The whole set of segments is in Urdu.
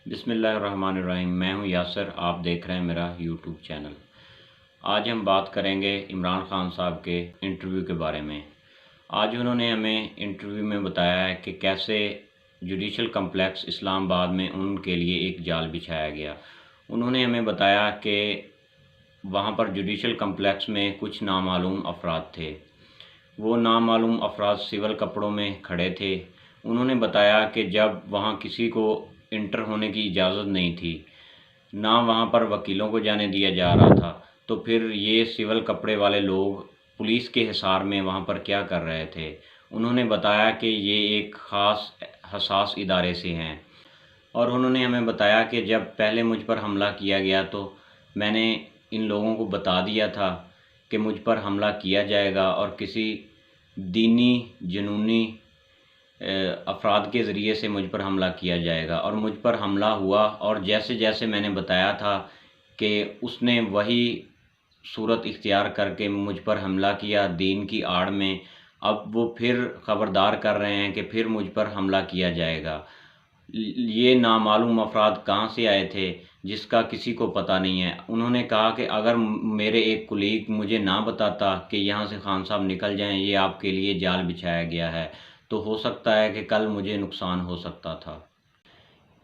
بسم اللہ الرحمن الرحیم۔ میں ہوں یاسر، آپ دیکھ رہے ہیں میرا یوٹیوب چینل۔ آج ہم بات کریں گے عمران خان صاحب کے انٹرویو کے بارے میں۔ آج انہوں نے ہمیں انٹرویو میں بتایا ہے کہ کیسے جوڈیشل کمپلیکس اسلام آباد میں ان کے لیے ایک جال بچھایا گیا۔ انہوں نے ہمیں بتایا کہ وہاں پر جوڈیشل کمپلیکس میں کچھ نامعلوم افراد تھے۔ وہ نامعلوم افراد سول کپڑوں میں کھڑے تھے۔ انہوں نے بتایا کہ جب وہاں کسی کو انٹر ہونے کی اجازت نہیں تھی، نہ وہاں پر وکیلوں کو جانے دیا جا رہا تھا، تو پھر یہ سول کپڑے والے لوگ پولیس کے حصار میں وہاں پر کیا کر رہے تھے۔ انہوں نے بتایا کہ یہ ایک خاص حساس ادارے سے ہیں، اور انہوں نے ہمیں بتایا کہ جب پہلے مجھ پر حملہ کیا گیا تو میں نے ان لوگوں کو بتا دیا تھا کہ مجھ پر حملہ کیا جائے گا اور کسی دینی جنونی افراد کے ذریعے سے مجھ پر حملہ کیا جائے گا، اور مجھ پر حملہ ہوا، اور جیسے جیسے میں نے بتایا تھا کہ اس نے وہی صورت اختیار کر کے مجھ پر حملہ کیا دین کی آڑ میں۔ اب وہ پھر خبردار کر رہے ہیں کہ پھر مجھ پر حملہ کیا جائے گا۔ یہ نامعلوم افراد کہاں سے آئے تھے جس کا کسی کو پتہ نہیں ہے۔ انہوں نے کہا کہ اگر میرے ایک کولیگ مجھے نہ بتاتا کہ یہاں سے خان صاحب نکل جائیں، یہ آپ کے لیے جال بچھایا گیا ہے، تو ہو سکتا ہے کہ کل مجھے نقصان ہو سکتا تھا۔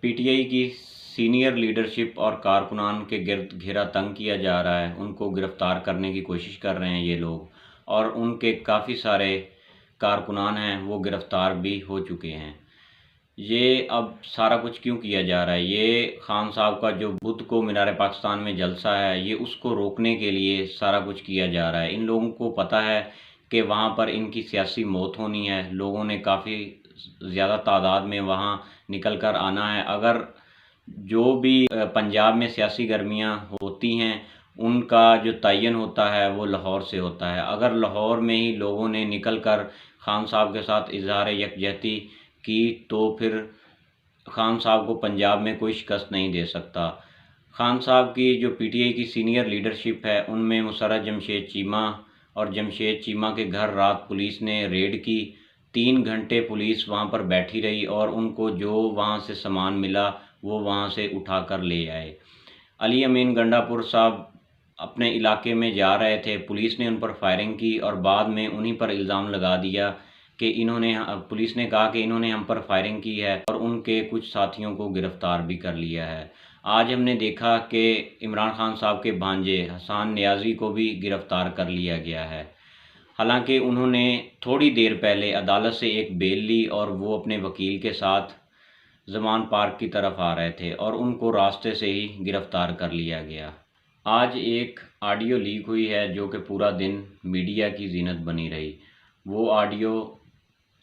پی ٹی آئی کی سینئر لیڈرشپ اور کارکنان کے گرد گھیرا تنگ کیا جا رہا ہے۔ ان کو گرفتار کرنے کی کوشش کر رہے ہیں یہ لوگ، اور ان کے کافی سارے کارکنان ہیں وہ گرفتار بھی ہو چکے ہیں۔ یہ اب سارا کچھ کیوں کیا جا رہا ہے؟ یہ خان صاحب کا جو بدھ کو مینار پاکستان میں جلسہ ہے، یہ اس کو روکنے کے لیے سارا کچھ کیا جا رہا ہے۔ ان لوگوں کو پتہ ہے کہ وہاں پر ان کی سیاسی موت ہونی ہے۔ لوگوں نے کافی زیادہ تعداد میں وہاں نکل کر آنا ہے۔ اگر جو بھی پنجاب میں سیاسی گرمیاں ہوتی ہیں، ان کا جو تعین ہوتا ہے وہ لاہور سے ہوتا ہے۔ اگر لاہور میں ہی لوگوں نے نکل کر خان صاحب کے ساتھ اظہار یکجہتی کی تو پھر خان صاحب کو پنجاب میں کوئی شکست نہیں دے سکتا۔ خان صاحب کی جو پی ٹی آئی کی سینئر لیڈرشپ ہے، ان میں مسرت جمشید چیمہ اور جمشید چیمہ کے گھر رات پولیس نے ریڈ کی۔ 3 گھنٹے پولیس وہاں پر بیٹھی رہی اور ان کو جو وہاں سے سامان ملا وہ وہاں سے اٹھا کر لے آئے۔ علی امین گنڈا پور صاحب اپنے علاقے میں جا رہے تھے، پولیس نے ان پر فائرنگ کی اور بعد میں انہی پر الزام لگا دیا کہ پولیس نے کہا کہ انہوں نے ہم پر فائرنگ کی ہے، اور ان کے کچھ ساتھیوں کو گرفتار بھی کر لیا ہے۔ آج ہم نے دیکھا کہ عمران خان صاحب کے بھانجے حسان نیازی کو بھی گرفتار کر لیا گیا ہے، حالانکہ انہوں نے تھوڑی دیر پہلے عدالت سے ایک بیل لی اور وہ اپنے وکیل کے ساتھ زمان پارک کی طرف آ رہے تھے، اور ان کو راستے سے ہی گرفتار کر لیا گیا۔ آج ایک آڈیو لیک ہوئی ہے جو کہ پورا دن میڈیا کی زینت بنی رہی۔ وہ آڈیو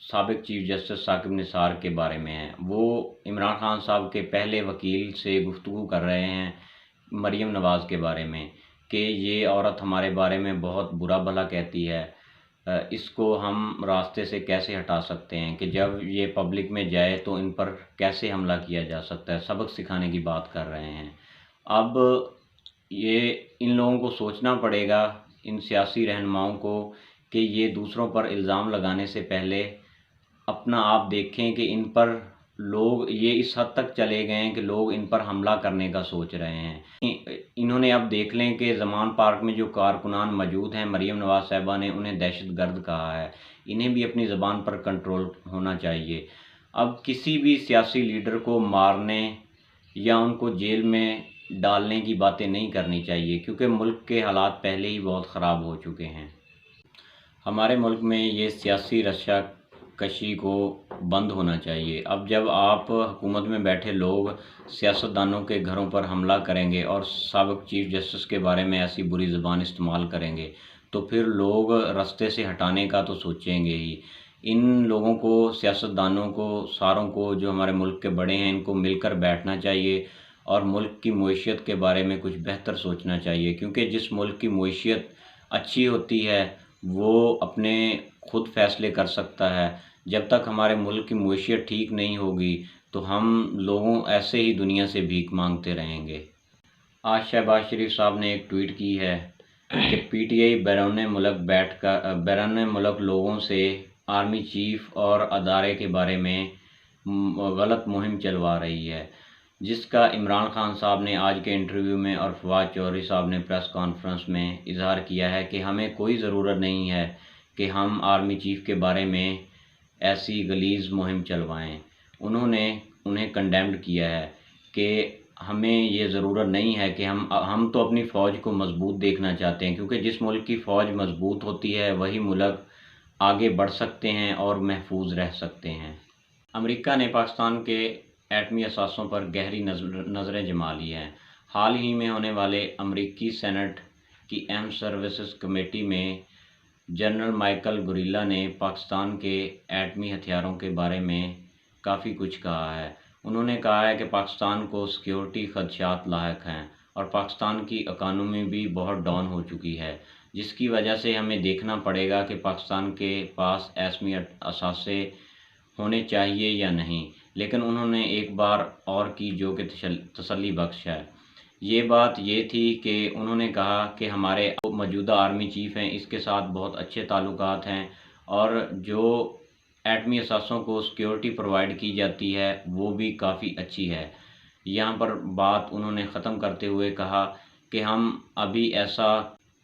سابق چیف جسٹس ثاقب نثار کے بارے میں ہے۔ وہ عمران خان صاحب کے پہلے وکیل سے گفتگو کر رہے ہیں مریم نواز کے بارے میں کہ یہ عورت ہمارے بارے میں بہت برا بھلا کہتی ہے، اس کو ہم راستے سے کیسے ہٹا سکتے ہیں کہ جب یہ پبلک میں جائے تو ان پر کیسے حملہ کیا جا سکتا ہے۔ سبق سکھانے کی بات کر رہے ہیں۔ اب یہ ان لوگوں کو سوچنا پڑے گا، ان سیاسی رہنماؤں کو، کہ یہ دوسروں پر الزام لگانے سے پہلے اپنا آپ دیکھیں کہ ان پر لوگ یہ اس حد تک چلے گئے ہیں کہ لوگ ان پر حملہ کرنے کا سوچ رہے ہیں۔ انہوں نے اب دیکھ لیں کہ زمان پارک میں جو کارکنان موجود ہیں، مریم نواز صاحبہ نے انہیں دہشت گرد کہا ہے۔ انہیں بھی اپنی زبان پر کنٹرول ہونا چاہیے۔ اب کسی بھی سیاسی لیڈر کو مارنے یا ان کو جیل میں ڈالنے کی باتیں نہیں کرنی چاہیے، کیونکہ ملک کے حالات پہلے ہی بہت خراب ہو چکے ہیں۔ ہمارے ملک میں یہ سیاسی رشا کشی کو بند ہونا چاہیے۔ اب جب آپ حکومت میں بیٹھے لوگ سیاستدانوں کے گھروں پر حملہ کریں گے اور سابق چیف جسٹس کے بارے میں ایسی بری زبان استعمال کریں گے تو پھر لوگ رستے سے ہٹانے کا تو سوچیں گے ہی۔ ان لوگوں کو، سیاستدانوں کو، ساروں کو، جو ہمارے ملک کے بڑے ہیں، ان کو مل کر بیٹھنا چاہیے اور ملک کی معیشت کے بارے میں کچھ بہتر سوچنا چاہیے، کیونکہ جس ملک کی معیشت اچھی ہوتی ہے وہ اپنے خود فیصلے کر سکتا ہے۔ جب تک ہمارے ملک کی معیشت ٹھیک نہیں ہوگی تو ہم لوگوں ایسے ہی دنیا سے بھیک مانگتے رہیں گے۔ آج شہباز شریف صاحب نے ایک ٹویٹ کی ہے کہ پی ٹی آئی بیرون ملک لوگوں سے آرمی چیف اور ادارے کے بارے میں غلط مہم چلوا رہی ہے۔ جس کا عمران خان صاحب نے آج کے انٹرویو میں اور فواد چودھری صاحب نے پریس کانفرنس میں اظہار کیا ہے کہ ہمیں کوئی ضرورت نہیں ہے کہ ہم آرمی چیف کے بارے میں ایسی غلیظ مہم چلوائیں۔ انہوں نے انہیں کنڈیمڈ کیا ہے کہ ہمیں یہ ضرورت نہیں ہے کہ ہم تو اپنی فوج کو مضبوط دیکھنا چاہتے ہیں، کیونکہ جس ملک کی فوج مضبوط ہوتی ہے وہی ملک آگے بڑھ سکتے ہیں اور محفوظ رہ سکتے ہیں۔ امریکہ نے پاکستان کے ایٹمی اثاثوں پر گہری نظریں جما لی ہیں۔ حال ہی میں ہونے والے امریکی سینٹ کی اہم سروسز کمیٹی میں جنرل مائیکل گوریلا نے پاکستان کے ایٹمی ہتھیاروں کے بارے میں کافی کچھ کہا ہے۔ انہوں نے کہا ہے کہ پاکستان کو سیکیورٹی خدشات لاحق ہیں اور پاکستان کی اکانومی بھی بہت ڈاؤن ہو چکی ہے، جس کی وجہ سے ہمیں دیکھنا پڑے گا کہ پاکستان کے پاس ایٹمی اثاثے ہونے چاہیے یا نہیں۔ لیکن انہوں نے ایک بار اور کی جو کہ تسلی بخش ہے۔ یہ بات یہ تھی کہ انہوں نے کہا کہ ہمارے موجودہ آرمی چیف ہیں، اس کے ساتھ بہت اچھے تعلقات ہیں اور جو ایٹمی اثاثوں کو سیکیورٹی پرووائڈ کی جاتی ہے وہ بھی کافی اچھی ہے۔ یہاں پر بات انہوں نے ختم کرتے ہوئے کہا کہ ہم ابھی ایسا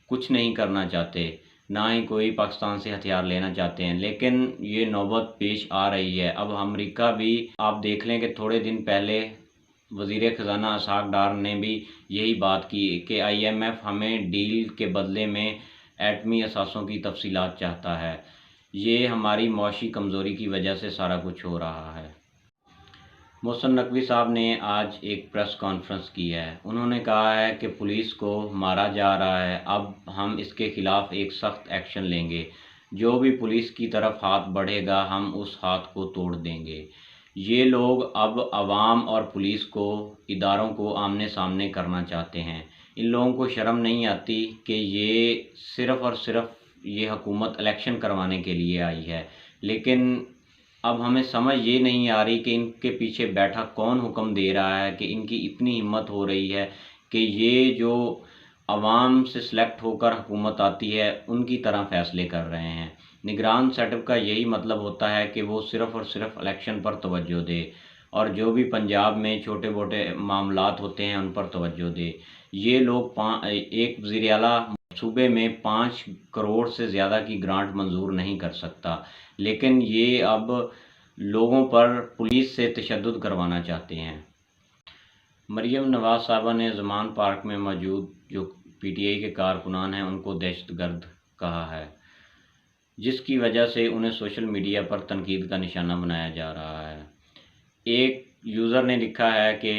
کچھ نہیں کرنا چاہتے، نہ ہی کوئی پاکستان سے ہتھیار لینا چاہتے ہیں، لیکن یہ نوبت پیش آ رہی ہے۔ اب امریکہ بھی، آپ دیکھ لیں کہ تھوڑے دن پہلے وزیر خزانہ اسحاق ڈار نے بھی یہی بات کی کہ IMF ہمیں ڈیل کے بدلے میں ایٹمی اثاثوں کی تفصیلات چاہتا ہے۔ یہ ہماری معاشی کمزوری کی وجہ سے سارا کچھ ہو رہا ہے۔ محسن نقوی صاحب نے آج ایک پریس کانفرنس کی ہے۔ انہوں نے کہا ہے کہ پولیس کو مارا جا رہا ہے، اب ہم اس کے خلاف ایک سخت ایکشن لیں گے۔ جو بھی پولیس کی طرف ہاتھ بڑھے گا ہم اس ہاتھ کو توڑ دیں گے۔ یہ لوگ اب عوام اور پولیس کو، اداروں کو آمنے سامنے کرنا چاہتے ہیں۔ ان لوگوں کو شرم نہیں آتی کہ یہ صرف اور صرف یہ حکومت الیکشن کروانے کے لیے آئی ہے، لیکن اب ہمیں سمجھ یہ نہیں آ رہی کہ ان کے پیچھے بیٹھا کون حکم دے رہا ہے کہ ان کی اتنی ہمت ہو رہی ہے کہ یہ جو عوام سے سلیکٹ ہو کر حکومت آتی ہے ان کی طرح فیصلے کر رہے ہیں۔ نگران سیٹ اپ کا یہی مطلب ہوتا ہے کہ وہ صرف اور صرف الیکشن پر توجہ دے اور جو بھی پنجاب میں چھوٹے موٹے معاملات ہوتے ہیں ان پر توجہ دے۔ یہ لوگ ایک وزیر اعلیٰ صوبے میں 5 کروڑ سے زیادہ کی گرانٹ منظور نہیں کر سکتا، لیکن یہ اب لوگوں پر پولیس سے تشدد کروانا چاہتے ہیں۔ مریم نواز صاحبہ نے زمان پارک میں موجود جو PTI کے کارکنان ہیں ان کو دہشت گرد کہا ہے، جس کی وجہ سے انہیں سوشل میڈیا پر تنقید کا نشانہ بنایا جا رہا ہے۔ ایک یوزر نے لکھا ہے کہ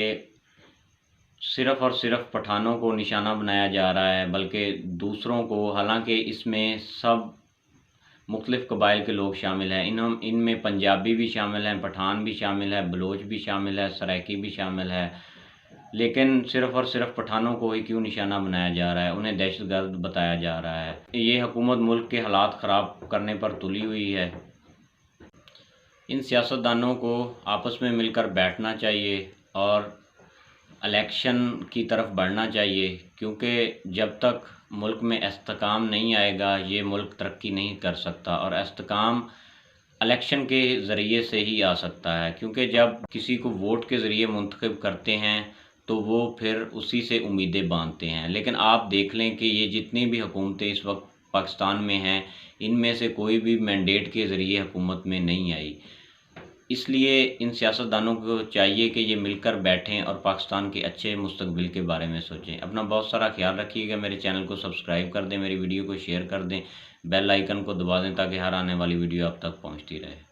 صرف اور صرف پٹھانوں کو نشانہ بنایا جا رہا ہے بلکہ دوسروں کو، حالانکہ اس میں سب مختلف قبائل کے لوگ شامل ہیں۔ ان میں پنجابی بھی شامل ہیں، پٹھان بھی شامل ہے، بلوچ بھی شامل ہے، سرائکی بھی شامل ہے، لیکن صرف اور صرف پٹھانوں کو ہی کیوں نشانہ بنایا جا رہا ہے، انہیں دہشت گرد بتایا جا رہا ہے۔ یہ حکومت ملک کے حالات خراب کرنے پر تلی ہوئی ہے۔ ان سیاستدانوں کو آپس میں مل کر بیٹھنا چاہیے اور الیکشن کی طرف بڑھنا چاہیے، کیونکہ جب تک ملک میں استحکام نہیں آئے گا یہ ملک ترقی نہیں کر سکتا، اور استحکام الیکشن کے ذریعے سے ہی آ سکتا ہے، کیونکہ جب کسی کو ووٹ کے ذریعے منتخب کرتے ہیں تو وہ پھر اسی سے امیدیں باندھتے ہیں۔ لیکن آپ دیکھ لیں کہ یہ جتنی بھی حکومتیں اس وقت پاکستان میں ہیں ان میں سے کوئی بھی مینڈیٹ کے ذریعے حکومت میں نہیں آئی۔ اس لیے ان سیاستدانوں کو چاہیے کہ یہ مل کر بیٹھیں اور پاکستان کے اچھے مستقبل کے بارے میں سوچیں۔ اپنا بہت سارا خیال رکھیے گا، میرے چینل کو سبسکرائب کر دیں، میری ویڈیو کو شیئر کر دیں، بیل آئیکن کو دبا دیں تاکہ ہر آنے والی ویڈیو آپ تک پہنچتی رہے۔